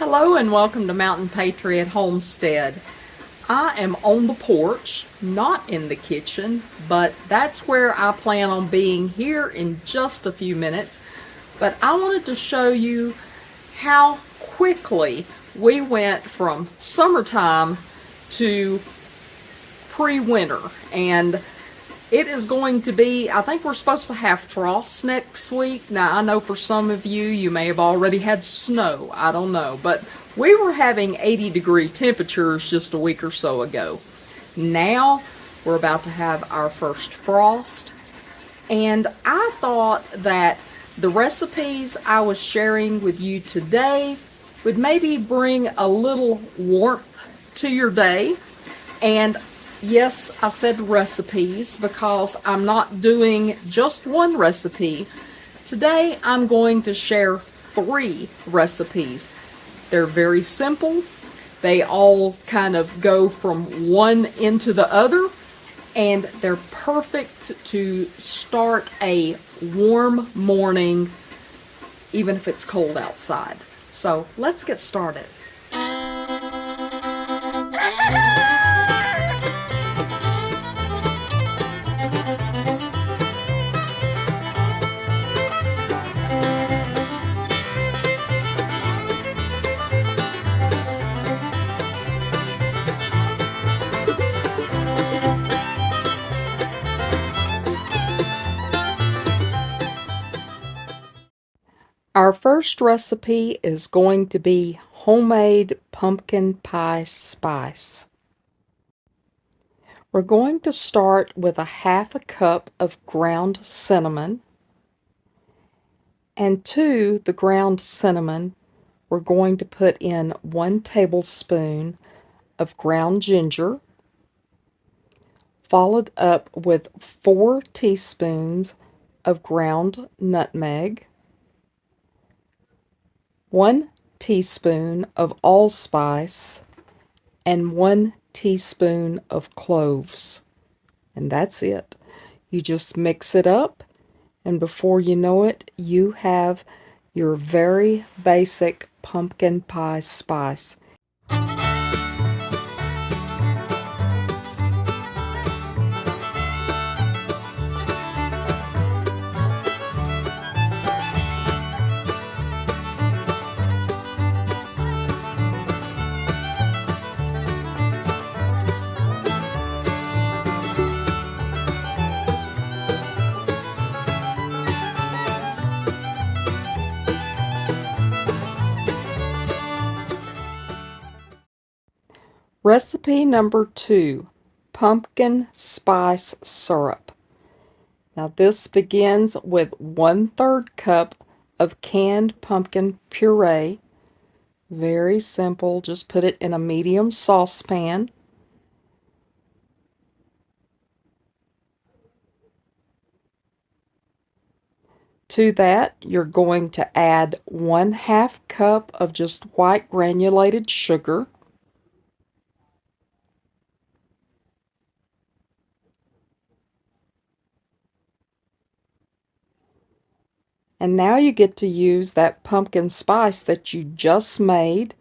Hello and welcome to Mountain Patriot Homestead. I am on the porch, not in the kitchen, but that's where I plan on being here in just a few minutes. But I wanted to show you how quickly we went from summertime to pre-winter, and it is going to be, I think we're supposed to have frost next week. Now, I know for some of you, you may have already had snow. I don't know. But we were having 80-degree temperatures just a week or so ago. Now, we're about to have our first frost. And I thought that the recipes I was sharing with you today would maybe bring a little warmth to your day. And yes, I said recipes because I'm not doing just one recipe. Today I'm going to share 3 recipes. They're very simple. They all kind of go from one into the other, and they're perfect to start a warm morning, even if it's cold outside. So let's get started. Our first recipe is going to be homemade pumpkin pie spice. We're going to start with a half a cup of ground cinnamon, and to the ground cinnamon we're going to put in 1 tablespoon of ground ginger, followed up with 4 teaspoons of ground nutmeg, 1 teaspoon of allspice, and 1 teaspoon of cloves. And that's it. You just mix it up, and before you know it, you have your very basic pumpkin pie spice. Recipe number 2, pumpkin spice syrup. Now this begins with 1/3 cup of canned pumpkin puree. Very simple, just put it in a medium saucepan. To that, you're going to add 1/2 cup of just white granulated sugar. And now you get to use that pumpkin spice that you just made.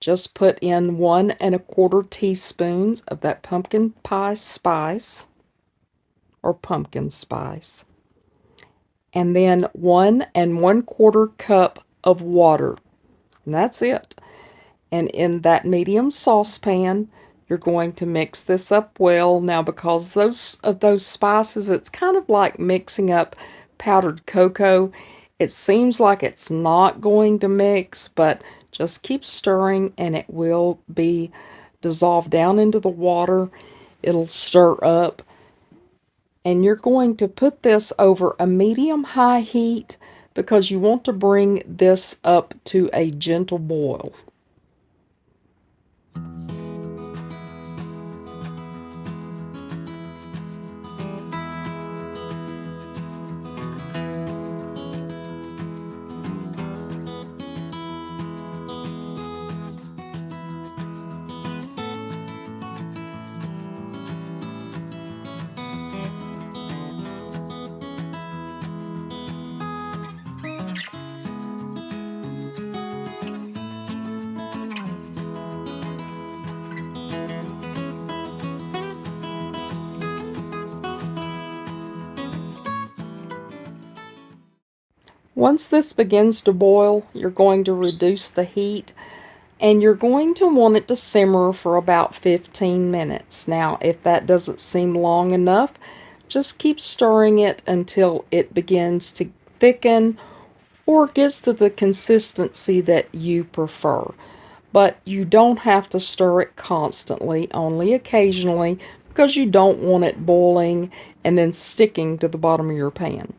Just put in 1 1/4 teaspoons of that pumpkin pie spice, or pumpkin spice. And then 1 1/4 cup of water. And that's it. And in that medium saucepan, you're going to mix this up well. Now, because those spices, it's kind of like mixing up powdered cocoa. It seems like it's not going to mix, but just keep stirring and it will be dissolved down into the water. It'll stir up. And you're going to put this over a medium-high heat because you want to bring this up to a gentle boil. Once this begins to boil, you're going to reduce the heat and you're going to want it to simmer for about 15 minutes. Now, if that doesn't seem long enough, just keep stirring it until it begins to thicken or gets to the consistency that you prefer. But you don't have to stir it constantly, only occasionally, because you don't want it boiling and then sticking to the bottom of your pan.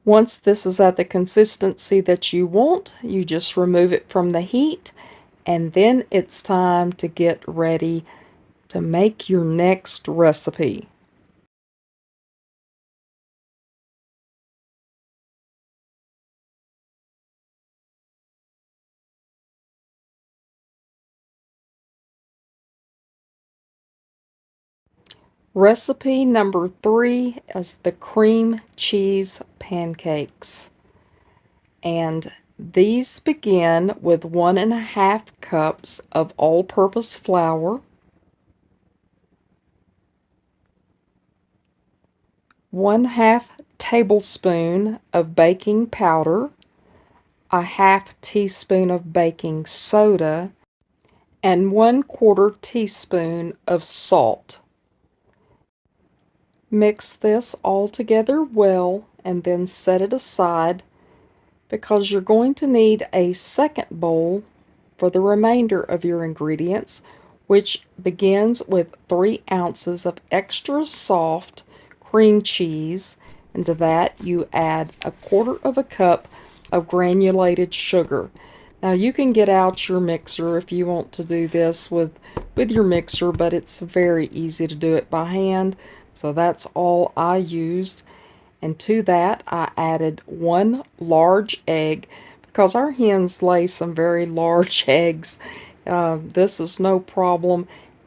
Once this is at the consistency that you want, you just remove it from the heat, and then it's time to get ready to make your next recipe. Recipe number 3 is the cream cheese pancakes. And these begin with 1.5 cups of all-purpose flour, 1/2 tablespoon of baking powder, a 1/2 teaspoon of baking soda, and 1/4 teaspoon of salt. Mix this all together well and then set it aside because you're going to need a second bowl for the remainder of your ingredients, which begins with 3 ounces of extra soft cream cheese, and to that you add 1/4 cup of granulated sugar. Now you can get out your mixer if you want to do this with your mixer, but it's very easy to do it by hand, so that's all I used. And to that I added 1 large egg because our hens lay some very large eggs. This is no problem,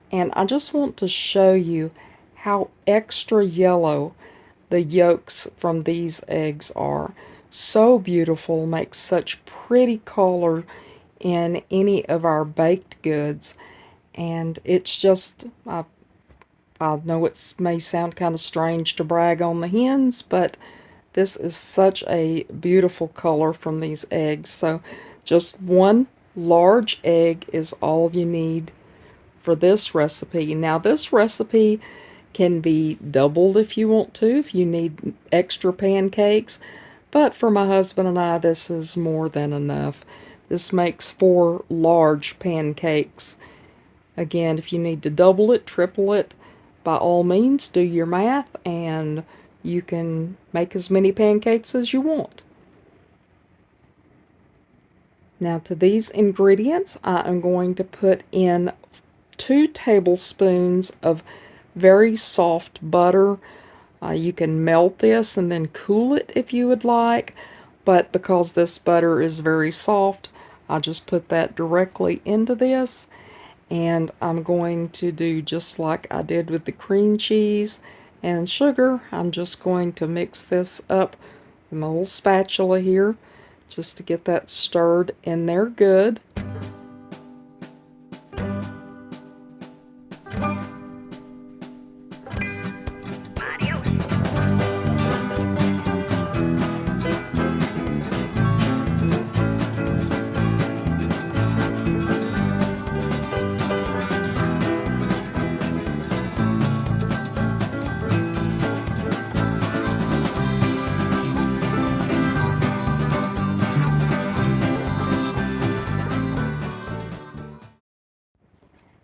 and I just want to show you how extra yellow the yolks from these eggs are. So beautiful, makes such pretty color in any of our baked goods, and it's just I know it may sound kind of strange to brag on the hens, but this is such a beautiful color from these eggs. So just 1 large egg is all you need for this recipe. Now this recipe can be doubled if you want to, if you need extra pancakes, but for my husband and I, this is more than enough. This makes 4 large pancakes. Again, if you need to double it, triple it, by all means, do your math, and you can make as many pancakes as you want. Now to these ingredients, I am going to put in 2 tablespoons of very soft butter. You can melt this and then cool it if you would like, but because this butter is very soft, I just put that directly into this. And I'm going to do just like I did with the cream cheese and sugar. I'm just going to mix this up with my little spatula here just to get that stirred in there good.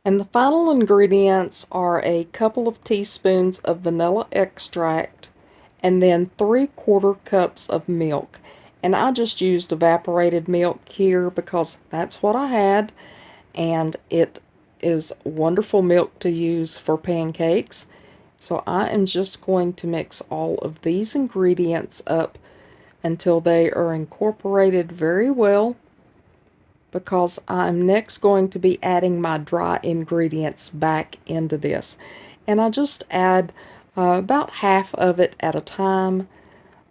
And the final ingredients are a couple of teaspoons of vanilla extract and then 3/4 cups of milk. And I just used evaporated milk here because that's what I had, and it is wonderful milk to use for pancakes. So I am just going to mix all of these ingredients up until they are incorporated very well, because I'm next going to be adding my dry ingredients back into this. And I just add about half of it at a time.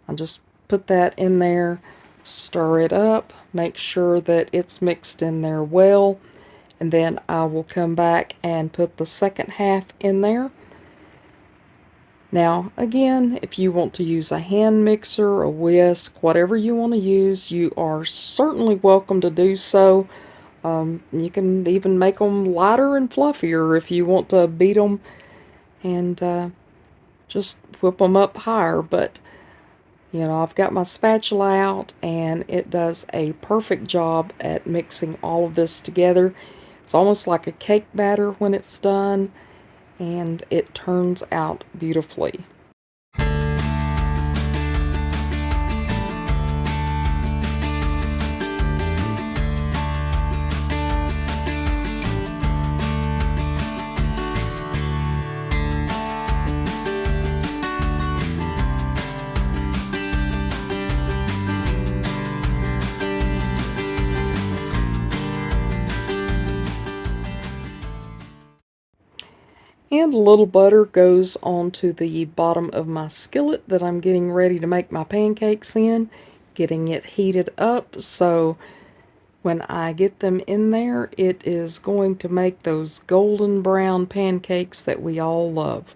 I just put that in there, stir it up, make sure that it's mixed in there well, and then I will come back and put the second half in there. Now, again, if you want to use a hand mixer, a whisk, whatever you want to use, you are certainly welcome to do so. You can even make them lighter and fluffier if you want to beat them and just whip them up higher. But, you know, I've got my spatula out and it does a perfect job at mixing all of this together. It's almost like a cake batter when it's done, and it turns out beautifully. And a little butter goes onto the bottom of my skillet that I'm getting ready to make my pancakes in, getting it heated up so when I get them in there, it is going to make those golden brown pancakes that we all love.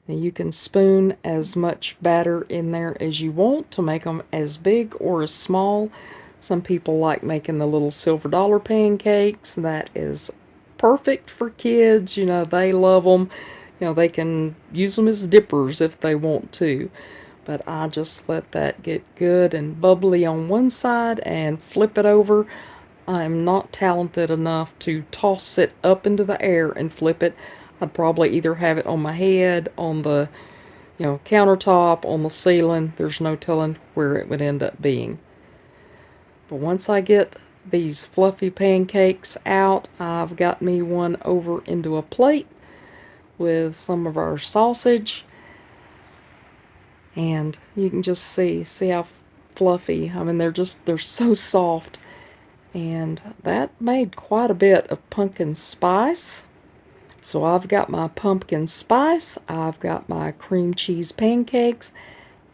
Now you can spoon as much batter in there as you want to make them as big or as small. Some people like making the little silver dollar pancakes. That is perfect for kids. You know, they love them. You know, they can use them as dippers if they want to. But I just let that get good and bubbly on one side and flip it over. I'm not talented enough to toss it up into the air and flip it. I'd probably either have it on my head, on the, you know, countertop, on the ceiling. There's no telling where it would end up being. But once I get these fluffy pancakes out, I've got me one over into a plate with some of our sausage. And you can just see how fluffy. I mean, they're so soft. And that made quite a bit of pumpkin spice. So I've got my pumpkin spice, I've got my cream cheese pancakes,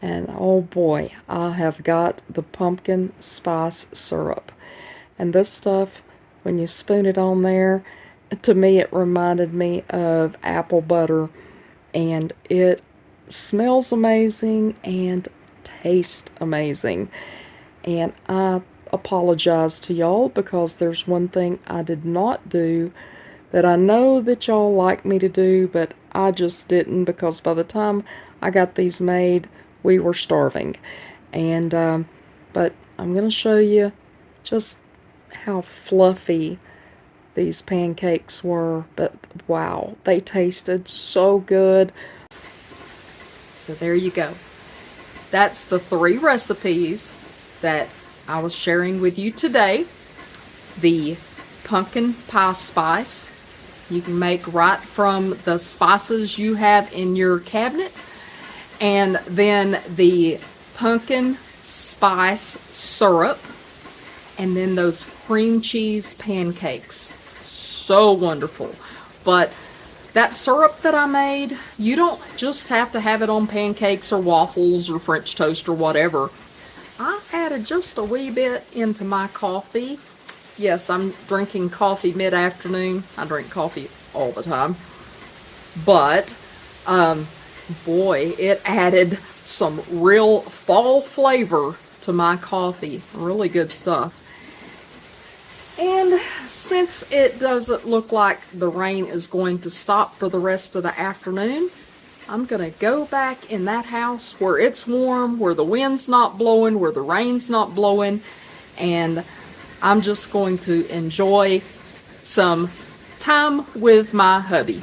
and oh boy, I have got the pumpkin spice syrup. And this stuff, when you spoon it on there, to me it reminded me of apple butter, and it smells amazing and tastes amazing. And I apologize to y'all because there's one thing I did not do that I know that y'all like me to do, but I just didn't, because by the time I got these made, we were starving. And but I'm going to show you just how fluffy these pancakes were. But wow, they tasted so good. So there you go. That's the 3 recipes that I was sharing with you today. The pumpkin pie spice, you can make right from the spices you have in your cabinet. And then the pumpkin spice syrup. And then those cream cheese pancakes. So wonderful. But that syrup that I made, you don't just have to have it on pancakes or waffles or French toast or whatever. I added just a wee bit into my coffee. Yes, I'm drinking coffee mid-afternoon. I drink coffee all the time. But, boy, it added some real fall flavor to my coffee. Really good stuff. And since it doesn't look like the rain is going to stop for the rest of the afternoon, I'm going to go back in that house where it's warm, where the wind's not blowing, where the rain's not blowing, and I'm just going to enjoy some time with my hubby.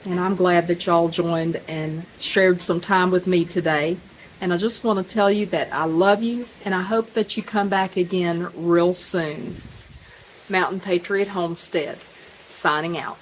And I'm glad that y'all joined and shared some time with me today. And I just want to tell you that I love you, and I hope that you come back again real soon. Mountain Patriot Homestead, signing out.